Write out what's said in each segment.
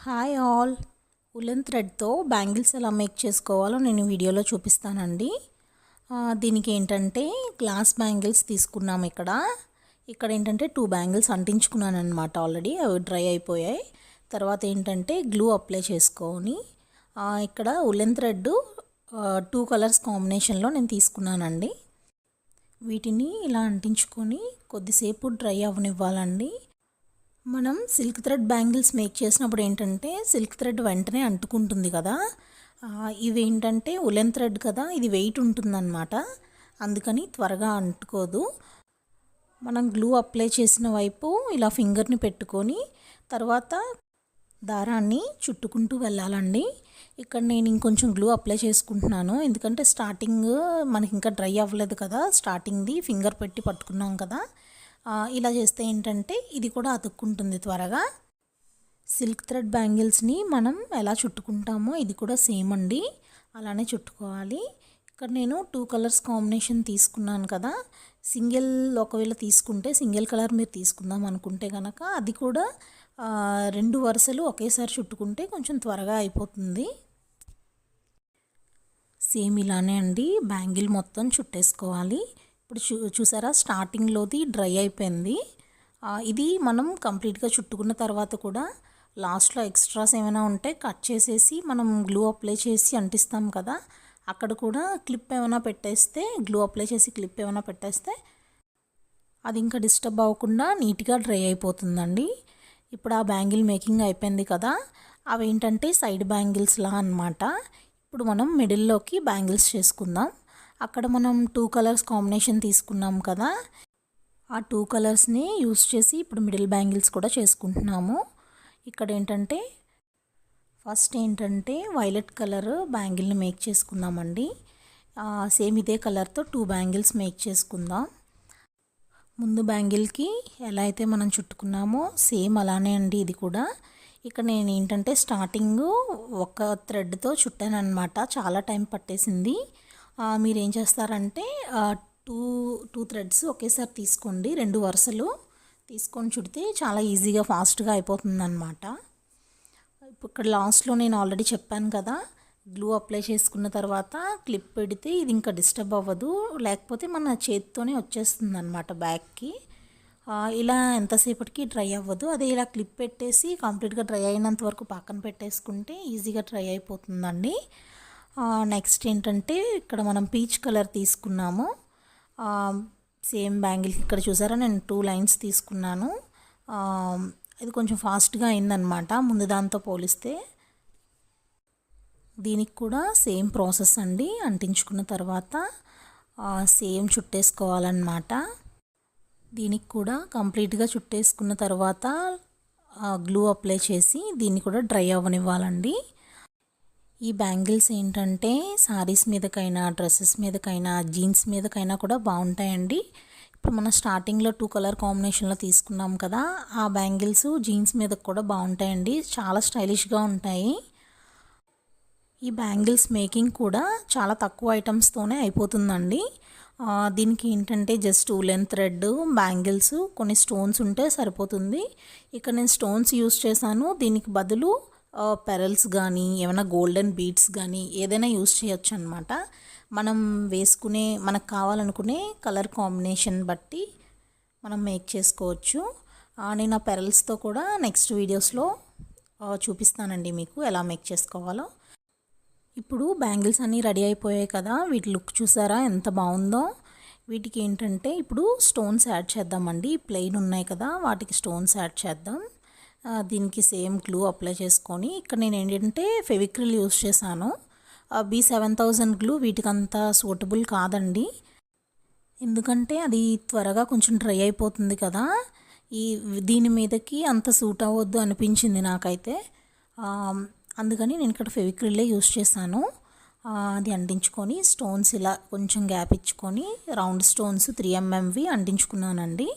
Hi all. Woollen థ్రెడ్తో bangles ఎలా make చేసుకోవాలో నేను వీడియోలో చూపిస్తానండి. దీనికి ఏంటంటే గ్లాస్ బ్యాంగిల్స్ తీసుకున్నాం. ఇక్కడ ఏంటంటే 2 బ్యాంగిల్స్ అంటించుకున్నాను అనమాట. ఆల్రెడీ అవి డ్రై అయిపోయాయి. తర్వాత ఏంటంటే గ్లూ అప్లై చేసుకొని ఇక్కడ ఉలెన్ థ్రెడ్ 2 కలర్స్ కాంబినేషన్లో నేను తీసుకున్నానండి. వీటిని ఇలా అంటించుకొని కొద్దిసేపు డ్రై అవ్వనివ్వాలండి. మనం సిల్క్ థ్రెడ్ బ్యాంగిల్స్ మేక్ చేసినప్పుడు ఏంటంటే సిల్క్ థ్రెడ్ వెంటనే అంటుకుంటుంది కదా. ఇవి ఏంటంటే ఉలెన్ థ్రెడ్ కదా, ఇది వెయిట్ ఉంటుందన్నమాట. అందుకని త్వరగా అంటుకోదు. మనం గ్లూ అప్లై చేసిన వైపు ఇలా ఫింగర్ని పెట్టుకొని తర్వాత దారాన్ని చుట్టుకుంటూ వెళ్ళాలండి. ఇక్కడ నేను ఇంకొంచెం గ్లూ అప్లై చేసుకుంటున్నాను, ఎందుకంటే స్టార్టింగ్ మనకి ఇంకా డ్రై అవ్వలేదు కదా. స్టార్టింగ్ది ఫింగర్ పెట్టి పట్టుకున్నాం కదా. ఇలా చేస్తే ఏంటంటే ఇది కూడా అతుక్కుంటుంది త్వరగా. సిల్క్ థ్రెడ్ బ్యాంగిల్స్ని మనం ఎలా చుట్టుకుంటామో ఇది కూడా సేమ్ అండి, అలానే చుట్టుకోవాలి. ఇక్కడ నేను 2 కలర్స్ కాంబినేషన్ తీసుకున్నాను కదా. సింగిల్ ఒకవేళ తీసుకుంటే సింగిల్ కలర్ మీరు తీసుకుందాం అనుకుంటే కనుక అది కూడా 2 వరుసలు ఒకేసారి చుట్టుకుంటే కొంచెం త్వరగా అయిపోతుంది. సేమ్ ఇలానే అండి బ్యాంగిల్ మొత్తం చుట్టేసుకోవాలి. ఇప్పుడు చూసారా, స్టార్టింగ్లోది డ్రై అయిపోయింది. ఇది మనం కంప్లీట్గా చుట్టుకున్న తర్వాత కూడా లాస్ట్లో ఎక్స్ట్రాస్ ఏమైనా ఉంటే కట్ చేసేసి మనం గ్లూ అప్లై చేసి అంటిస్తాం కదా, అక్కడ కూడా క్లిప్ ఏమైనా పెట్టేస్తే, గ్లూ అప్లై చేసి క్లిప్ ఏమైనా పెట్టేస్తే అది ఇంకా డిస్టర్బ్ అవ్వకుండా నీట్గా డ్రై అయిపోతుందండి. ఇప్పుడు ఆ బ్యాంగిల్ మేకింగ్ అయిపోయింది కదా. అవి ఏంటంటే సైడ్ బ్యాంగిల్స్లా అన్నమాట. ఇప్పుడు మనం మిడిల్లోకి బ్యాంగిల్స్ చేసుకుందాం. అక్కడ మనం 2 కలర్స్ కాంబినేషన్ తీసుకున్నాం కదా, ఆ 2 కలర్స్ని యూస్ చేసి ఇప్పుడు మిడిల్ బ్యాంగిల్స్ కూడా చేసుకుంటున్నాము. ఇక్కడ ఏంటంటే ఫస్ట్ ఏంటంటే వైలెట్ కలర్ బ్యాంగిల్ని మేక్ చేసుకుందామండి. సేమ్ ఇదే కలర్తో 2 బ్యాంగిల్స్ మేక్ చేసుకుందాం. ముందు బ్యాంగిల్కి ఎలా అయితే మనం చుట్టుకున్నామో సేమ్ అలానే అండి ఇది కూడా. ఇక్కడ నేను ఏంటంటే స్టార్టింగ్ ఒక థ్రెడ్తో చుట్టాను అనమాట, చాలా టైం పట్టేసింది. మీరు ఏం చేస్తారంటే 2 థ్రెడ్స్ ఒకేసారి తీసుకోండి, 2 వరుసలు తీసుకొని చుడితే చాలా ఈజీగా ఫాస్ట్గా అయిపోతుంది అనమాట. ఇక్కడ లాస్ట్లో నేను ఆల్రెడీ చెప్పాను కదా, గ్లూ అప్లై చేసుకున్న తర్వాత క్లిప్ పెడితే ఇది ఇంకా డిస్టర్బ్ అవ్వదు, లేకపోతే మన చేతితోనే వచ్చేస్తుంది అనమాట బ్యాక్కి. ఇలా ఎంతసేపటికి డ్రై అవ్వదు. అదే ఇలా క్లిప్ పెట్టేసి కంప్లీట్గా డ్రై అయినంత వరకు పక్కన పెట్టేసుకుంటే ఈజీగా డ్రై అయిపోతుందండి. నెక్స్ట్ ఏంటంటే ఇక్కడ మనం పీచ్ కలర్ తీసుకున్నాము. సేమ్ బ్యాంగిల్కి ఇక్కడ చూసారా నేను 2 లైన్స్ తీసుకున్నాను. ఇది కొంచెం ఫాస్ట్గా అయిందనమాట ముందు దాంతో పోలిస్తే. దీనికి కూడా సేమ్ ప్రాసెస్ అండి, అంటించుకున్న తర్వాత సేమ్ చుట్టేసుకోవాలన్నమాట. దీనికి కూడా కంప్లీట్గా చుట్టేసుకున్న తర్వాత గ్లూ అప్లై చేసి దీన్ని కూడా డ్రై అవ్వనివ్వాలండి. ఈ బ్యాంగిల్స్ ఏంటంటే శారీస్ మీదకైనా, డ్రెస్సెస్ మీదకైనా, జీన్స్ మీదకైనా కూడా బాగుంటాయండి. ఇప్పుడు మనం స్టార్టింగ్లో 2 కలర్ కాంబినేషన్లో తీసుకున్నాం కదా, ఆ బ్యాంగిల్స్ జీన్స్ మీద కూడా బాగుంటాయండి, చాలా స్టైలిష్గా ఉంటాయి. ఈ బ్యాంగిల్స్ మేకింగ్ కూడా చాలా తక్కువ ఐటమ్స్తోనే అయిపోతుందండి. దీనికి ఏంటంటే జస్ట్ ఉలెన్ థ్రెడ్, బ్యాంగిల్స్, కొన్ని స్టోన్స్ ఉంటే సరిపోతుంది. ఇక్కడ నేను స్టోన్స్ యూస్ చేశాను, దీనికి బదులు పెరల్స్ కానీ ఏమైనా గోల్డెన్ బీడ్స్ కానీ ఏదైనా యూస్ చేయొచ్చు అనమాట. మనం వేసుకునే మనకు కావాలనుకునే కలర్ కాంబినేషన్ బట్టి మనం మేక్ చేసుకోవచ్చు. నేను ఆ పెరల్స్తో కూడా నెక్స్ట్ వీడియోస్లో చూపిస్తానండి మీకు ఎలా మేక్ చేసుకోవాలో. ఇప్పుడు బ్యాంగిల్స్ అన్నీ రెడీ అయిపోయాయి కదా, వీటి లుక్ చూసారా ఎంత బాగుందో. వీటికి ఏంటంటే ఇప్పుడు స్టోన్స్ యాడ్ చేద్దామండి. ప్లెయిన్ ఉన్నాయి కదా, వాటికి స్టోన్స్ యాడ్ చేద్దాం. దీనికి సేమ్ గ్లూ అప్లై చేసుకొని ఇక్కడ నేను ఏంటంటే ఫెవిక్రిల్ యూస్ చేశాను. B7000 గ్లూ వీటికంత సూటబుల్ కాదండి, ఎందుకంటే అది త్వరగా కొంచెం డ్రై అయిపోతుంది కదా. దీని మీదకి అంత సూట్ అవ్వద్దు అనిపించింది నాకైతే, అందుకని నేను ఇక్కడ ఫెవిక్రిల్లే యూస్ చేశాను. అది అంటించుకొని స్టోన్స్ ఇలా కొంచెం గ్యాప్ ఇచ్చుకొని రౌండ్ స్టోన్స్ 3mmవి అంటించుకున్నానండి.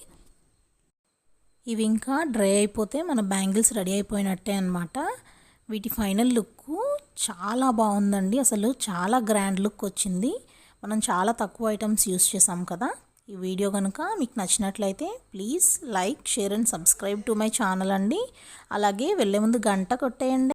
ఇవి ఇంకా డ్రై అయిపోతే మన బ్యాంగిల్స్ రెడీ అయిపోయినట్టే అనమాట. వీటి ఫైనల్ లుక్ చాలా బాగుందండి, అసలు చాలా గ్రాండ్ లుక్ వచ్చింది. మనం చాలా తక్కువ ఐటమ్స్ యూస్ చేసాం కదా, ఈ వీడియో కనుక మీకు నచ్చినట్లయితే please like, share and subscribe to my channel అండి. అలాగే వెళ్ళే ముందు గంట కొట్టేయండి.